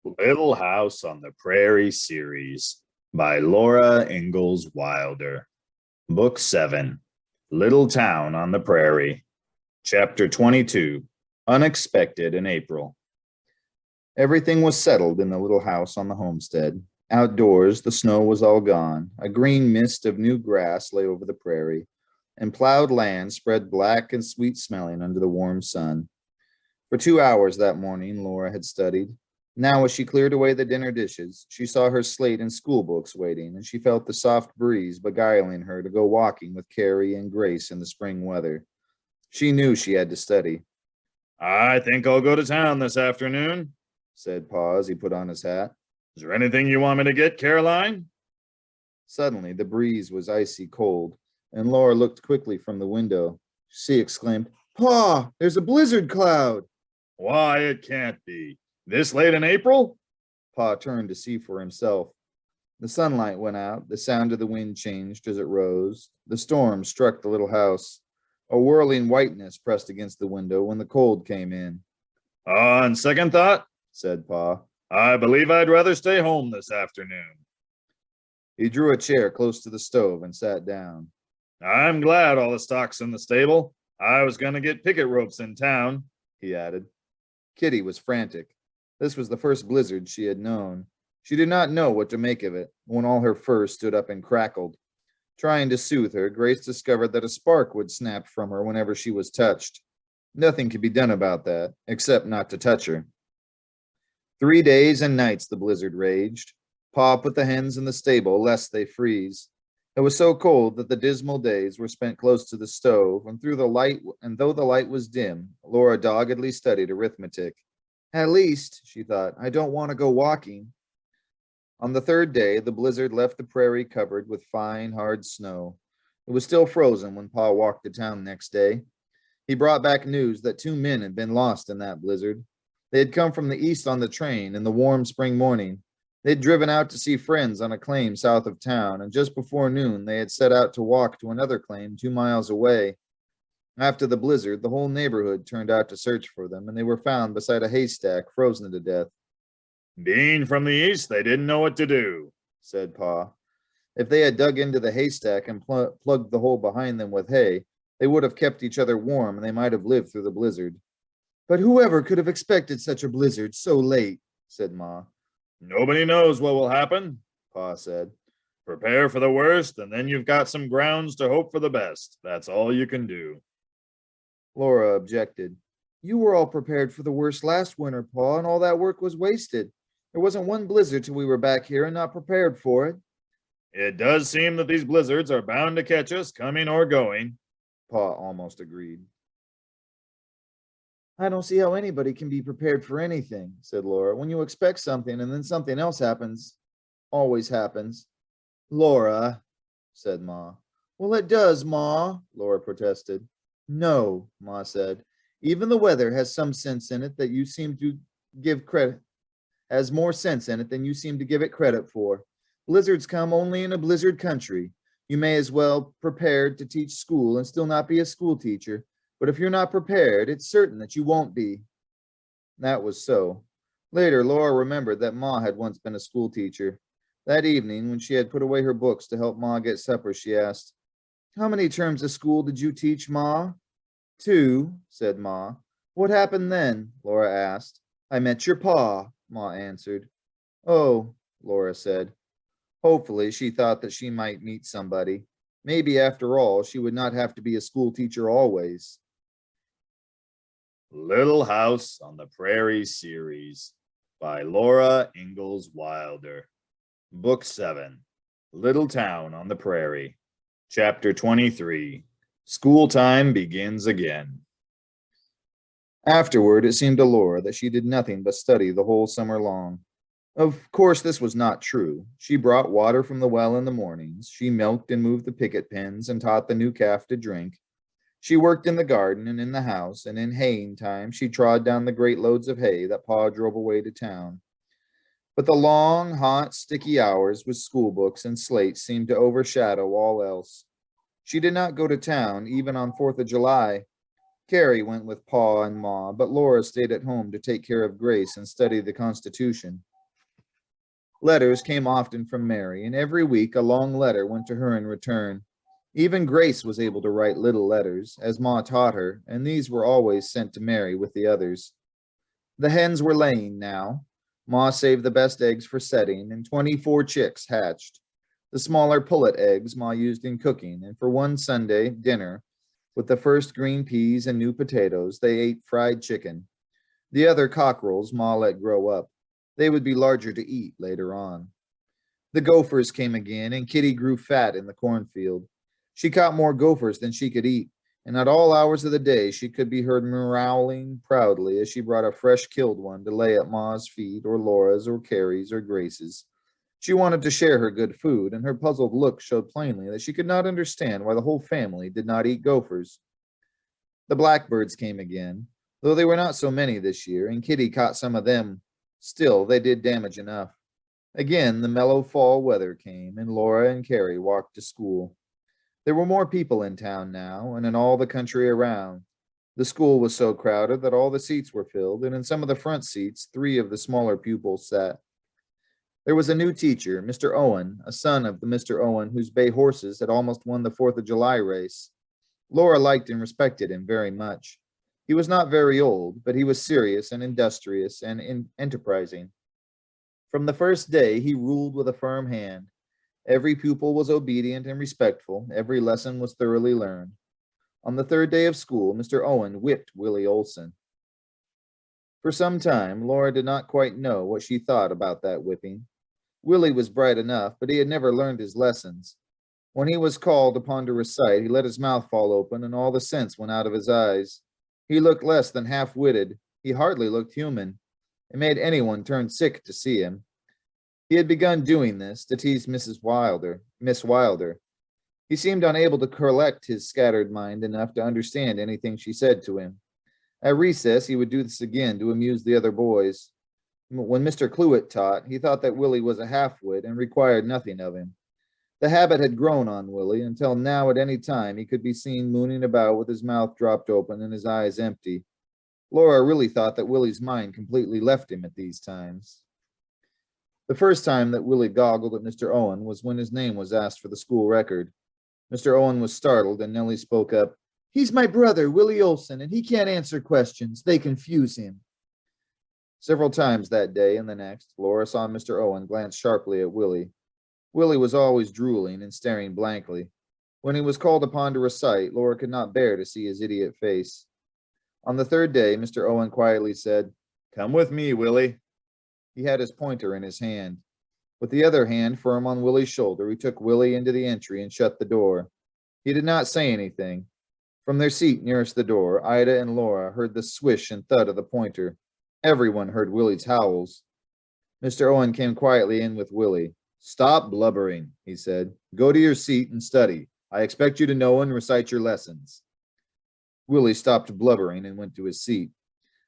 Little House on the Prairie series by Laura Ingalls Wilder. Book 7, Little Town on the Prairie. Chapter 22, Unexpected in April. Everything was settled in the little house on the homestead. Outdoors, the snow was all gone. A green mist of new grass lay over the prairie, and plowed land spread black and sweet-smelling under the warm sun. For 2 hours that morning, Laura had studied. Now, as she cleared away the dinner dishes, she saw her slate and school books waiting, and she felt the soft breeze beguiling her to go walking with Carrie and Grace in the spring weather. She knew she had to study. "I think I'll go to town this afternoon," said Pa as he put on his hat. "Is there anything you want me to get, Caroline?" Suddenly, the breeze was icy cold, and Laura looked quickly from the window. She exclaimed, "Pa, there's a blizzard cloud!" "Why, it can't be. This late in April?" Pa turned to see for himself. The sunlight went out. The sound of the wind changed as it rose. The storm struck the little house. A whirling whiteness pressed against the window when the cold came in. "On second thought," said Pa, "I believe I'd rather stay home this afternoon." He drew a chair close to the stove and sat down. "I'm glad all the stock's in the stable. I was going to get picket ropes in town," he added. Kitty was frantic. This was the first blizzard she had known. She did not know what to make of it when all her fur stood up and crackled. Trying to soothe her, Grace discovered that a spark would snap from her whenever she was touched. Nothing could be done about that, except not to touch her. 3 days and nights the blizzard raged. Pa put the hens in the stable lest they freeze. It was so cold that the dismal days were spent close to the stove, and though the light was dim, Laura doggedly studied arithmetic. At least, she thought, I don't want to go walking. On the third day, the blizzard left the prairie covered with fine, hard snow. It was still frozen when Pa walked to town next day. He brought back news that 2 men had been lost in that blizzard. They had come from the east on the train in the warm spring morning. They'd driven out to see friends on a claim south of town, and just before noon they had set out to walk to another claim 2 miles away. After the blizzard, the whole neighborhood turned out to search for them, and they were found beside a haystack, frozen to death. "Being from the east, they didn't know what to do," said Pa. If they had dug into the haystack and plugged the hole behind them with hay, they would have kept each other warm and they might have lived through the blizzard. But whoever could have expected such a blizzard so late, said Ma. "Nobody knows what will happen," Pa said. "Prepare for the worst, and then you've got some grounds to hope for the best. That's all you can do." Laura objected. You were all prepared for the worst last winter, Pa, and all that work was wasted. There wasn't one blizzard till we were back here and not prepared for it. "It does seem that these blizzards are bound to catch us, coming or going," Pa almost agreed. I don't see how anybody can be prepared for anything, said Laura. When you expect something and then something else happens, always happens. Laura, said Ma. Well, it does, Ma, Laura protested. No, Ma said. Even the weather has some sense in it that you seem to give credit, has more sense in it than you seem to give it credit for. Blizzards come only in a blizzard country. You may as well prepared to teach school and still not be a school teacher. But if you're not prepared, it's certain that you won't be. That was so. Later, Laura remembered that Ma had once been a school teacher. That evening, when she had put away her books to help Ma get supper, she asked, How many terms of school did you teach, Ma? 2, said Ma. What happened then? Laura asked. I met your pa, Ma answered. Oh, Laura said. Hopefully, she thought that she might meet somebody. Maybe, after all, she would not have to be a school teacher always. Little House on the Prairie series by Laura Ingalls Wilder. Book 7, Little Town on the Prairie. Chapter 23, Schooltime begins again. Afterward, it seemed to Laura that she did nothing but study the whole summer long. Of course, this was not true. She brought water from the well in the mornings. She milked and moved the picket pens and taught the new calf to drink. She worked in the garden and in the house, and in haying time she trod down the great loads of hay that Pa drove away to town. But the long, hot, sticky hours with school books and slates seemed to overshadow all else. She did not go to town even on 4th of July. Carrie went with Pa and Ma, but Laura stayed at home to take care of Grace and study the Constitution. Letters came often from Mary, and every week a long letter went to her in return. Even Grace was able to write little letters, as Ma taught her, and these were always sent to Mary with the others. The hens were laying now. Ma saved the best eggs for setting, and 24 chicks hatched. The smaller pullet eggs Ma used in cooking, and for one Sunday dinner, with the first green peas and new potatoes, they ate fried chicken. The other cockerels Ma let grow up. They would be larger to eat later on. The gophers came again, and Kitty grew fat in the cornfield. She caught more gophers than she could eat, and at all hours of the day she could be heard meowing proudly as she brought a fresh killed one to lay at Ma's feet, or Laura's, or Carrie's, or Grace's. She wanted to share her good food, and her puzzled look showed plainly that she could not understand why the whole family did not eat gophers. The blackbirds came again, though they were not so many this year, and Kitty caught some of them. Still, they did damage enough. Again, the mellow fall weather came, and Laura and Carrie walked to school. There were more people in town now, and in all the country around. The school was so crowded that all the seats were filled, and in some of the front seats, 3 of the smaller pupils sat. There was a new teacher, Mr. Owen, a son of the Mr. Owen whose bay horses had almost won the 4th of July race. Laura liked and respected him very much. He was not very old, but he was serious and industrious and enterprising. From the first day, he ruled with a firm hand. Every pupil was obedient and respectful. Every lesson was thoroughly learned. On the 3rd day of school, Mr. Owen whipped Willie Olson. For some time, Laura did not quite know what she thought about that whipping. Willie was bright enough, but he had never learned his lessons. When he was called upon to recite, he let his mouth fall open, and all the sense went out of his eyes. He looked less than half-witted. He hardly looked human. It made anyone turn sick to see him. He had begun doing this to tease Miss Wilder. He seemed unable to collect his scattered mind enough to understand anything she said to him. At recess, he would do this again to amuse the other boys. When Mr. Cluett taught, he thought that Willie was a half-wit and required nothing of him. The habit had grown on Willie until now at any time he could be seen mooning about with his mouth dropped open and his eyes empty. Laura really thought that Willie's mind completely left him at these times. The first time that Willie goggled at Mr. Owen was when his name was asked for the school record. Mr. Owen was startled, and Nellie spoke up. "He's my brother, Willie Olson, and he can't answer questions. They confuse him." Several times that day and the next, Laura saw Mr. Owen glance sharply at Willie. Willie was always drooling and staring blankly. When he was called upon to recite, Laura could not bear to see his idiot face. On the 3rd day, Mr. Owen quietly said, "Come with me, Willie." He had his pointer in his hand. With the other hand firm on Willie's shoulder, he took Willie into the entry and shut the door. He did not say anything. From their seat nearest the door, Ida and Laura heard the swish and thud of the pointer. Everyone heard Willie's howls. Mr. Owen came quietly in with Willie. "Stop blubbering," he said. "Go to your seat and study. I expect you to know and recite your lessons." Willie stopped blubbering and went to his seat.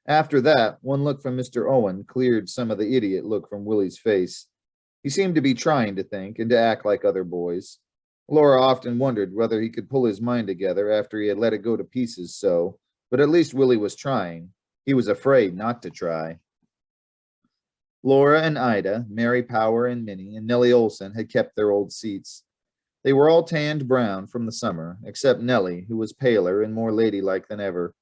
After that, one look from Mr. Owen cleared some of the idiot look from Willie's face. He seemed to be trying to think and to act like other boys. Laura often wondered whether he could pull his mind together after he had let it go to pieces so, but at least Willie was trying. He was afraid not to try. Laura and Ida, Mary Power and Minnie, and Nellie Olson had kept their old seats. They were all tanned brown from the summer, except Nellie, who was paler and more ladylike than ever.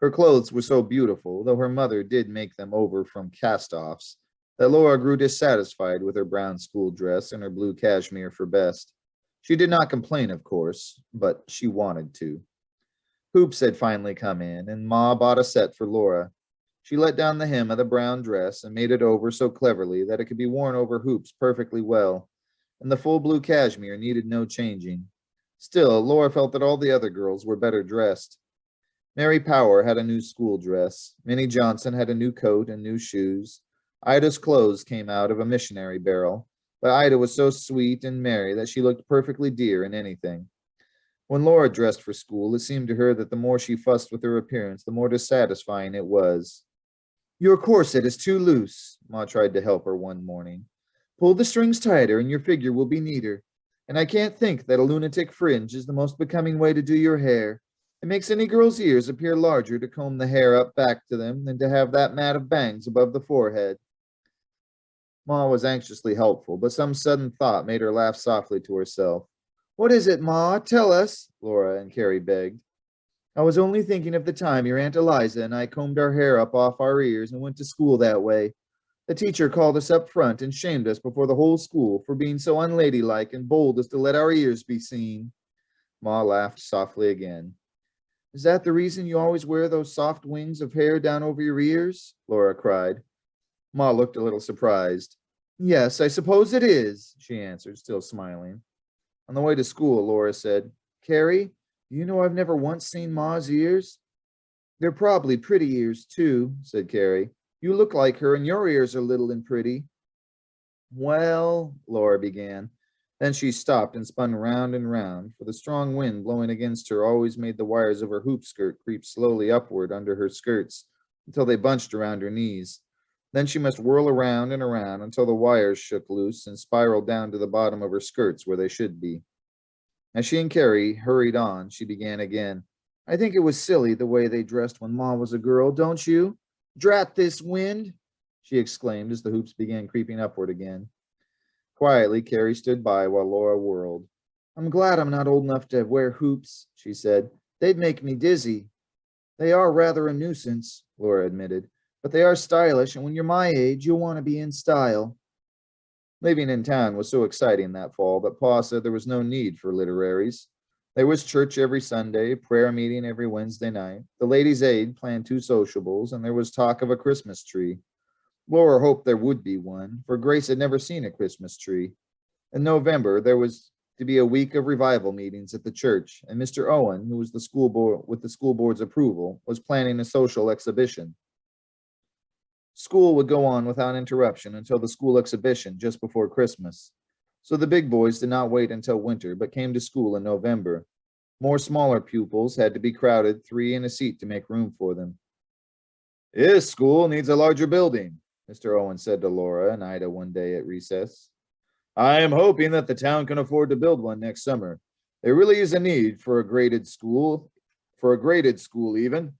Her clothes were so beautiful, though her mother did make them over from cast-offs, that Laura grew dissatisfied with her brown school dress and her blue cashmere for best. She did not complain, of course, but she wanted to. Hoops had finally come in, and Ma bought a set for Laura. She let down the hem of the brown dress and made it over so cleverly that it could be worn over hoops perfectly well, and the full blue cashmere needed no changing. Still, Laura felt that all the other girls were better dressed. Mary Power had a new school dress. Minnie Johnson had a new coat and new shoes. Ida's clothes came out of a missionary barrel, but Ida was so sweet and merry that she looked perfectly dear in anything. When Laura dressed for school, it seemed to her that the more she fussed with her appearance, the more dissatisfying it was. "Your corset is too loose," Ma tried to help her one morning. "Pull the strings tighter and your figure will be neater. And I can't think that a lunatic fringe is the most becoming way to do your hair. It makes any girl's ears appear larger to comb the hair up back to them than to have that mat of bangs above the forehead. Ma was anxiously helpful, but some sudden thought made her laugh softly to herself. What is it, Ma? Tell us, Laura and Carrie begged. I was only thinking of the time your Aunt Eliza and I combed our hair up off our ears and went to school that way. The teacher called us up front and shamed us before the whole school for being so unladylike and bold as to let our ears be seen. Ma laughed softly again. Is that the reason you always wear those soft wings of hair down over your ears? Laura cried. Ma looked a little surprised. Yes, I suppose it is, she answered, still smiling. On the way to school, Laura said, Carrie, do you know I've never once seen Ma's ears? They're probably pretty ears, too, said Carrie. You look like her, and your ears are little and pretty. Well, Laura began. Then she stopped and spun round and round, for the strong wind blowing against her always made the wires of her hoop skirt creep slowly upward under her skirts until they bunched around her knees. Then she must whirl around and around until the wires shook loose and spiraled down to the bottom of her skirts where they should be. As she and Carrie hurried on, she began again. I think it was silly the way they dressed when Ma was a girl, don't you? Drat this wind, she exclaimed as the hoops began creeping upward again. Quietly, Carrie stood by while Laura whirled. I'm glad I'm not old enough to wear hoops, she said. They'd make me dizzy. They are rather a nuisance, Laura admitted, but they are stylish, and when you're my age, you'll want to be in style. Living in town was so exciting that fall that Pa said there was no need for literaries. There was church every Sunday, prayer meeting every Wednesday night. The Ladies' Aid planned 2 sociables, and there was talk of a Christmas tree. Laura hoped there would be one, for Grace had never seen a Christmas tree. In November, there was to be a week of revival meetings at the church, and Mr. Owen, who was the school board with the school board's approval, was planning a social exhibition. School would go on without interruption until the school exhibition just before Christmas. So the big boys did not wait until winter, but came to school in November. More smaller pupils had to be crowded 3 in a seat to make room for them. This school needs a larger building, Mr. Owen said to Laura and Ida one day at recess. I am hoping that the town can afford to build one next summer. There really is a need for a graded school even.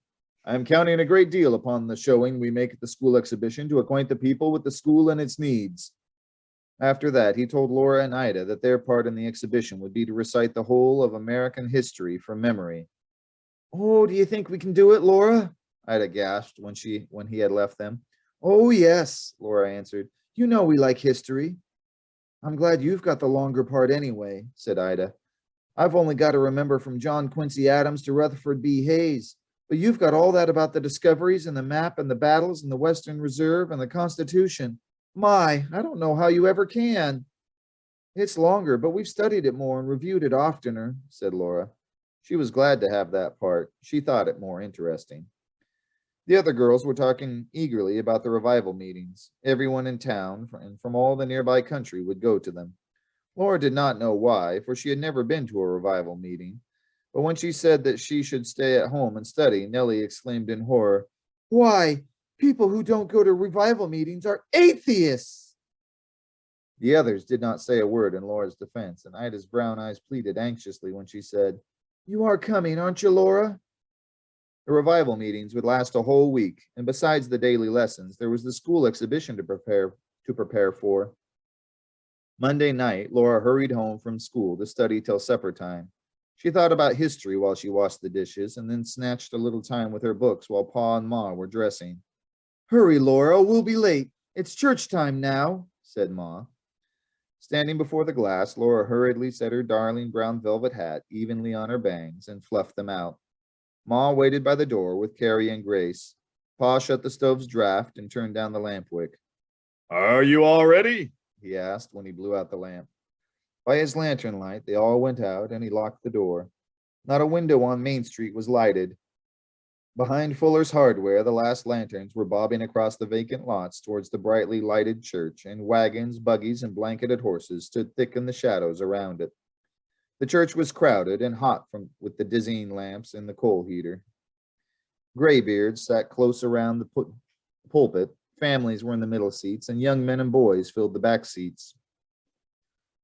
I am counting a great deal upon the showing we make at the school exhibition to acquaint the people with the school and its needs. After that, he told Laura and Ida that their part in the exhibition would be to recite the whole of American history from memory. Oh, do you think we can do it, Laura? Ida gasped when he had left them. Oh, yes, Laura answered. You know we like history. I'm glad you've got the longer part anyway, said Ida. I've only got to remember from John Quincy Adams to Rutherford B. Hayes, but you've got all that about the discoveries and the map and the battles and the Western Reserve and the Constitution. My, I don't know how you ever can. It's longer, but we've studied it more and reviewed it oftener, said Laura. She was glad to have that part. She thought it more interesting. The other girls were talking eagerly about the revival meetings. Everyone in town and from all the nearby country would go to them. Laura did not know why, for she had never been to a revival meeting. But when she said that she should stay at home and study, Nellie exclaimed in horror, Why, people who don't go to revival meetings are atheists! The others did not say a word in Laura's defense, and Ida's brown eyes pleaded anxiously when she said, You are coming, aren't you, Laura? The revival meetings would last a whole week, and besides the daily lessons, there was the school exhibition to prepare for. Monday night, Laura hurried home from school to study till supper time. She thought about history while she washed the dishes, and then snatched a little time with her books while Pa and Ma were dressing. Hurry, Laura, we'll be late. It's church time now, said Ma. Standing before the glass, Laura hurriedly set her darling brown velvet hat evenly on her bangs and fluffed them out. Ma waited by the door with Carrie and Grace. Pa shut the stove's draft and turned down the lamp wick. Are you all ready? He asked when he blew out the lamp. By his lantern light, they all went out, and he locked the door. Not a window on Main Street was lighted. Behind Fuller's Hardware, the last lanterns were bobbing across the vacant lots towards the brightly lighted church, and wagons, buggies, and blanketed horses stood thick in the shadows around it. The church was crowded and hot with the dizzying lamps and the coal heater. Graybeards sat close around the pulpit. Families were in the middle seats, and young men and boys filled the back seats.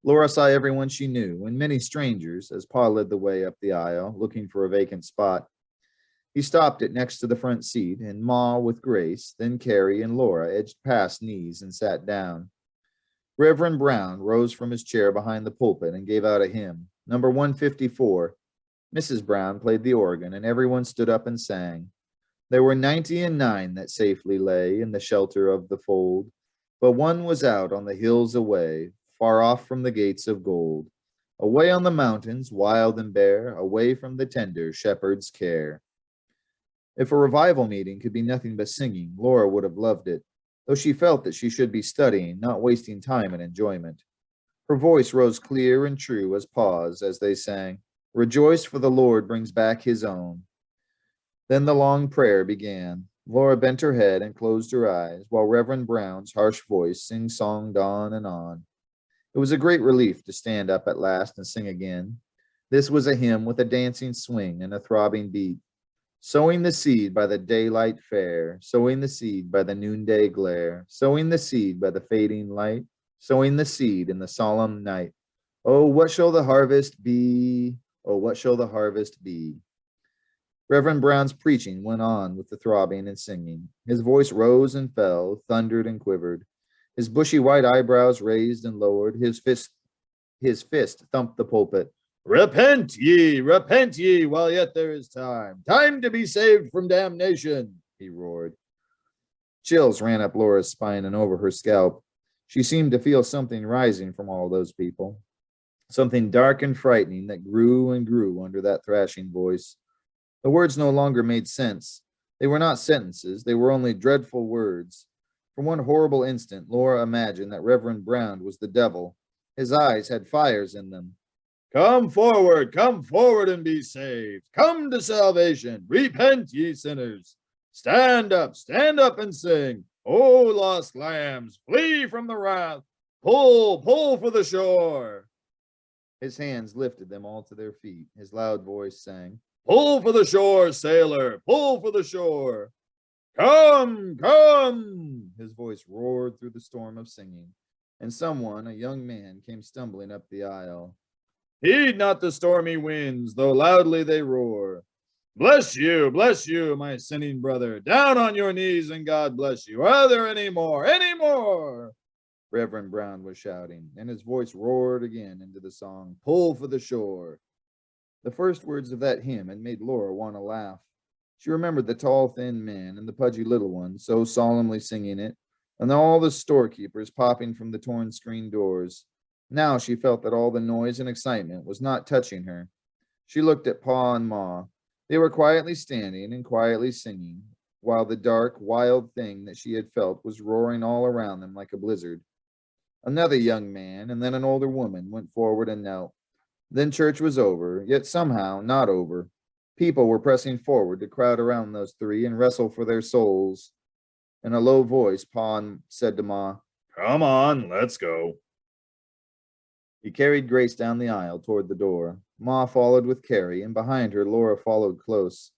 Laura saw everyone she knew and many strangers as Pa led the way up the aisle, looking for a vacant spot. He stopped it next to the front seat, and Ma with Grace, then Carrie and Laura edged past knees and sat down. Reverend Brown rose from his chair behind the pulpit and gave out a hymn, number 154. Mrs. Brown played the organ, and everyone stood up and sang. There were 99 that safely lay in the shelter of the fold, but one was out on the hills away, far off from the gates of gold, away on the mountains, wild and bare, away from the tender shepherd's care. If a revival meeting could be nothing but singing, Laura would have loved it, though she felt that she should be studying, not wasting time in enjoyment. Her voice rose clear and true as Pa's as they sang, "Rejoice, for the Lord brings back his own." Then the long prayer began. Laura bent her head and closed her eyes, while Reverend Brown's harsh voice sing-songed on and on. It was a great relief to stand up at last and sing again. This was a hymn with a dancing swing and a throbbing beat. Sowing the seed by the daylight fair, sowing the seed by the noonday glare, sowing the seed by the fading light, sowing the seed in the solemn night. Oh, what shall the harvest be? Oh, what shall the harvest be? Reverend Brown's preaching went on with the throbbing and singing. His voice rose and fell, thundered and quivered. His bushy white eyebrows raised and lowered. His fist thumped the pulpit. Repent ye, while yet there is time. Time to be saved from damnation, he roared. Chills ran up Laura's spine and over her scalp. She seemed to feel something rising from all those people, something dark and frightening that grew and grew under that thrashing voice. The words no longer made sense. They were not sentences, they were only dreadful words. For one horrible instant, Laura imagined that Reverend Brown was the devil. His eyes had fires in them. Come forward and be saved. Come to salvation. Repent, ye sinners. Stand up and sing. O lost lambs, flee from the wrath. Pull for the shore. His hands lifted them all to their feet. His loud voice sang, Pull for the shore, sailor, pull for the shore. Come. His voice roared through the storm of singing, and someone, a young man, came stumbling up the aisle. Heed not the stormy winds, though loudly they roar. Bless you, my sinning brother. Down on your knees and God bless you. Are there any more? Any more? Reverend Brown was shouting, and his voice roared again into the song, Pull for the shore. The first words of that hymn had made Laura want to laugh. She remembered the tall, thin man and the pudgy little one so solemnly singing it, and all the storekeepers popping from the torn screen doors. Now she felt that all the noise and excitement was not touching her. She looked at Pa and Ma. They were quietly standing and quietly singing, while the dark, wild thing that she had felt was roaring all around them like a blizzard. Another young man and then an older woman went forward and knelt. Then church was over, yet somehow not over. People were pressing forward to crowd around those three and wrestle for their souls. In a low voice, Pa said to Ma, Come on, let's go. He carried Grace down the aisle toward the door. Ma followed with Carrie, and behind her Laura followed close.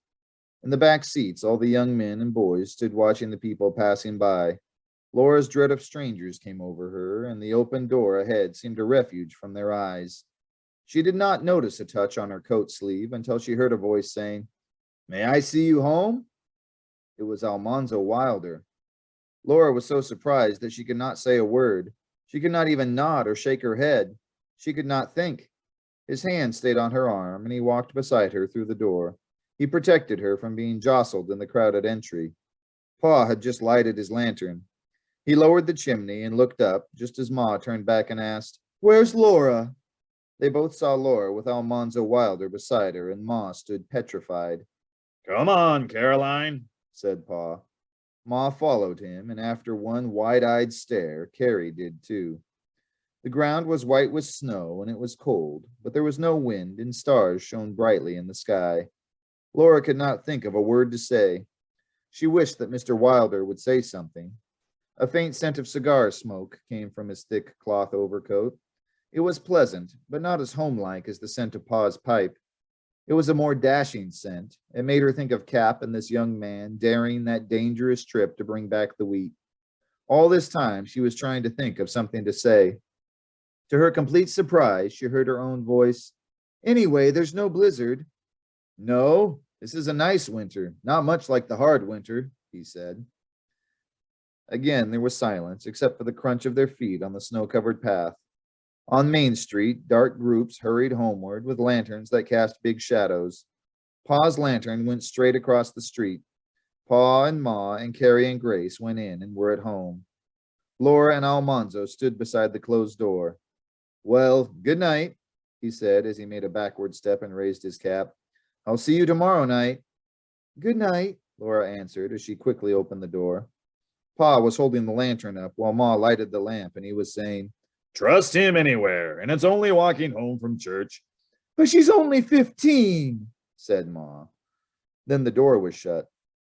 In the back seats, all the young men and boys stood watching the people passing by. Laura's dread of strangers came over her, and the open door ahead seemed a refuge from their eyes. She did not notice a touch on her coat sleeve until she heard a voice saying, May I see you home? It was Almanzo Wilder. Laura was so surprised that she could not say a word. She could not even nod or shake her head. She could not think. His hand stayed on her arm, and he walked beside her through the door. He protected her from being jostled in the crowded entry. Pa had just lighted his lantern. He lowered the chimney and looked up, just as Ma turned back and asked, Where's Laura? They both saw Laura with Almanzo Wilder beside her, and Ma stood petrified. Come on, Caroline, said Pa. Ma followed him, and after one wide-eyed stare, Carrie did too. The ground was white with snow, and it was cold, but there was no wind, and stars shone brightly in the sky. Laura could not think of a word to say. She wished that Mr. Wilder would say something. A faint scent of cigar smoke came from his thick cloth overcoat. It was pleasant, but not as homelike as the scent of Pa's pipe. It was a more dashing scent. It made her think of Cap and this young man daring that dangerous trip to bring back the wheat. All this time, she was trying to think of something to say. To her complete surprise, she heard her own voice. Anyway, there's no blizzard. No, this is a nice winter, not much like the hard winter, he said. Again, there was silence, except for the crunch of their feet on the snow covered path. On Main Street, dark groups hurried homeward with lanterns that cast big shadows. Pa's lantern went straight across the street. Pa and Ma and Carrie and Grace went in and were at home. Laura and Almanzo stood beside the closed door. Well, good night, he said as he made a backward step and raised his cap. I'll see you tomorrow night. Good night, Laura answered as she quickly opened the door. Pa was holding the lantern up while Ma lighted the lamp, and he was saying, Trust him anywhere, and it's only walking home from church. But she's only 15, said Ma. Then the door was shut.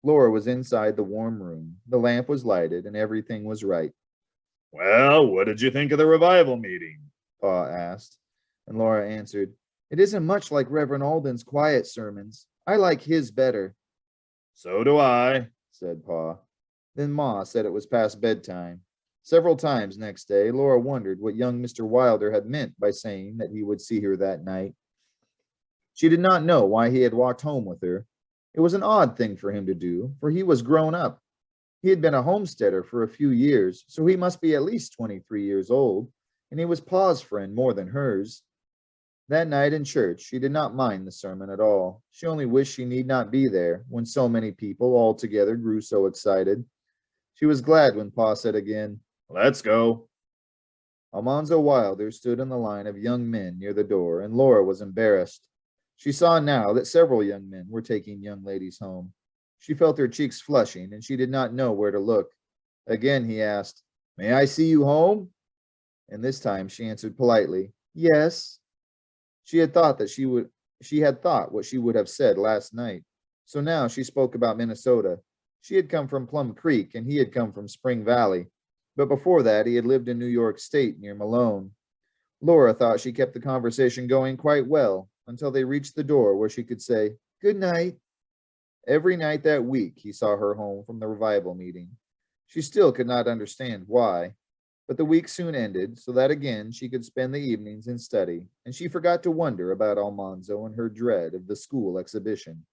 Laura was inside the warm room. The lamp was lighted, and everything was right. Well, what did you think of the revival meeting? Pa asked, and Laura answered, It isn't much like Reverend Alden's quiet sermons. I like his better. So do I, said Pa. Then Ma said it was past bedtime. Several times next day, Laura wondered what young Mr. Wilder had meant by saying that he would see her that night. She did not know why he had walked home with her. It was an odd thing for him to do, for he was grown up. He had been a homesteader for a few years, so he must be at least 23 years old, and he was Pa's friend more than hers. That night in church, she did not mind the sermon at all. She only wished she need not be there when so many people all together grew so excited. She was glad when Pa said again, Let's go. Almanzo Wilder stood in the line of young men near the door, and Laura was embarrassed. She saw now that several young men were taking young ladies home. She felt her cheeks flushing, and she did not know where to look. Again he asked, May I see you home? And this time she answered politely, Yes. She had thought what she would have said last night. So now she spoke about Minnesota. She had come from Plum Creek, and he had come from Spring Valley. But before that, he had lived in New York State near Malone. Laura thought she kept the conversation going quite well until they reached the door where she could say, Good night. Every night that week, he saw her home from the revival meeting. She still could not understand why, but the week soon ended so that again she could spend the evenings in study, and she forgot to wonder about Almanzo and her dread of the school exhibition.